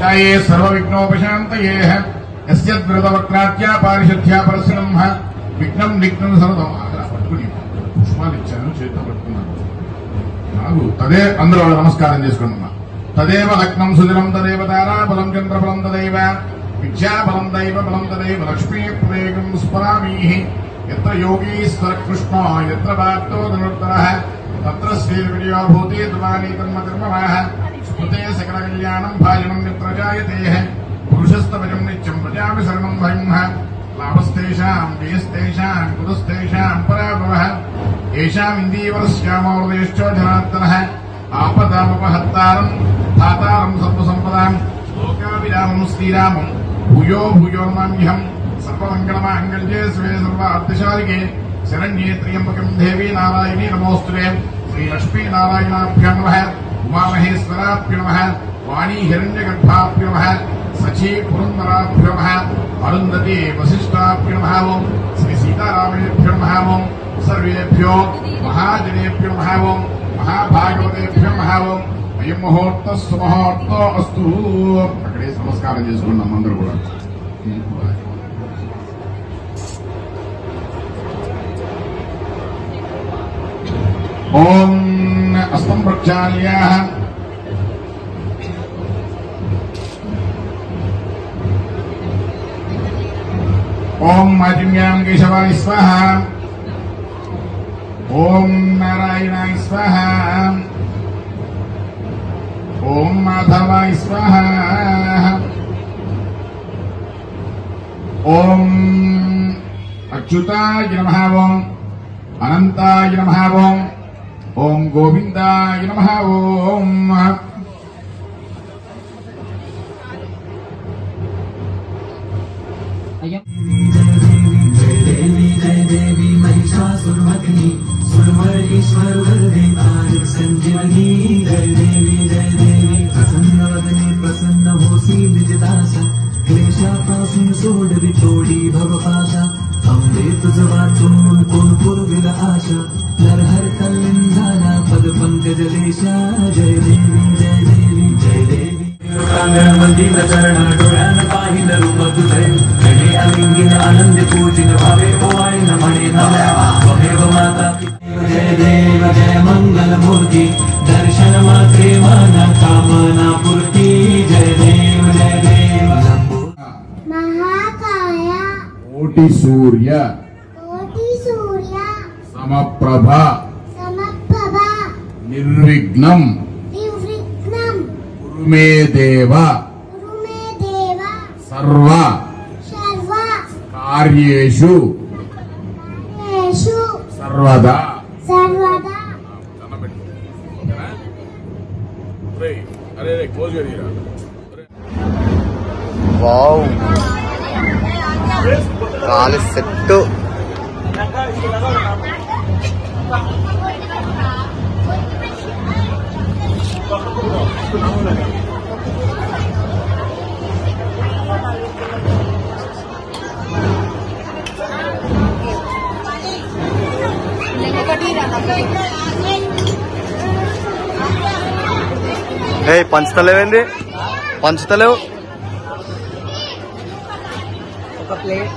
ध्याये सर्वविघ्नोपशान्तये यस्यद्व्रतवक्त्राद्या पारिशुद्ध्या परस्ब्रह्म విఘ్నం నిఘ్నం సరదం అక్కడ పట్టుకుని పుష్పాలు ఇచ్చాను చేతితో పట్టుకున్నాను నాకు తదే అందరూ వాళ్ళు నమస్కారం చేసుకుంటున్నా తదేవ లగ్నం సుదినం తదేవ తారాబలం చంద్రబలం తదైవ విద్యాబలం దైవ బలం తదైవ లక్ష్మీ ప్రదేగం స్మరామి ఎత్ర యోగీశ్వర కృష్ణ ఎత్ర భక్తో ధనుర్ధరః తత్ర శ్రీర్విజయో భూతే ధ్రువాని కర్మకర్మవాః స్మృతే సకల కళ్యాణం భాజనం ఎత్ర జాయతే పురుషస్తవజం నిత్యం ప్రజామి శరణం భయం లాభస్తేషాం వ్యయస్తేషాం కులస్తేషాం పరాభవః ఏషాం ఇందీవరశ్యామోదయశ్చ జనార్దనః ఆపదామపహత్తారం ధాతారం సర్వసంపదాం లోకాభిరామం శ్రీరామం భూయో భూయోర్మామ్యహం సర్వమంగళమాంగళ్యే శివే సర్వార్థశాలికే శరణ్యే త్ర్యంబకం దేవీ నారాయణీ నమోస్తుతే శ్రీలక్ష్మీనారాయణాభ్యాం నమః ఉమామహేశ్వరాభ్యో నమః వాణీ హిరణ్యగర్భాభ్యో నమః సచీ పురందరాభ్యో నమః అరుంధతి వశిష్ఠాభ్యో నమః ఓం శ్రీ సీతారామేభ్యో నమః ఓం సర్వేభ్యో మహాజనేభ్యో నమః ఓం మహాభాగవతేభ్యో నమః ఓం అయం ముహూర్త సుముహూర్త అస్తు అక్కడే నమస్కారం చేసుకున్నాం అందరూ కూడా ఓం అస్తం ప్రక్షాళ్య ఓం మాజిన్యాం కేశవాయ స్వాహ ఓం నారాయణాయ స్వాహ ఓం మాధవాయ స్వాహ ఓం అచ్యుతాయ నమః ఓం అనంతాయ నమః ఓం ఓం గోవిందాయ నమః ఓం जय देवी महिषासुरमर्दिनी सुरमरीश्वर वरदे तारक संजीवनी जय देवी प्रसन्नवदने प्रसन्न होसी निजदासा क्लेशापासून सोडवी तोडी भवपाशा अंबे तुझ वाचून कोण पुरविल आशा नरहर कलिंधाना पद पंकज लेशा जय देवी मंदिर चरण डोळ्यान पाहिल रूप तुझे गणे अलिंगिन आनंद पूजिन भावे ओवाळीन म्हणे नव्या स्वमेव माता जय देव जय मंगल मूर्ती दर्शन मात्रे माना कामना पूर्ती जय देव महाकाय कोटि सूर्य समप्रभ निर्विघ्नं कुरु मे देव सर्व कार्येषु सर्वदा వావ్ కాలి సెట్టు ఏ పంచుతలేవేంది పంచుతలేవు ఒక ప్లేట్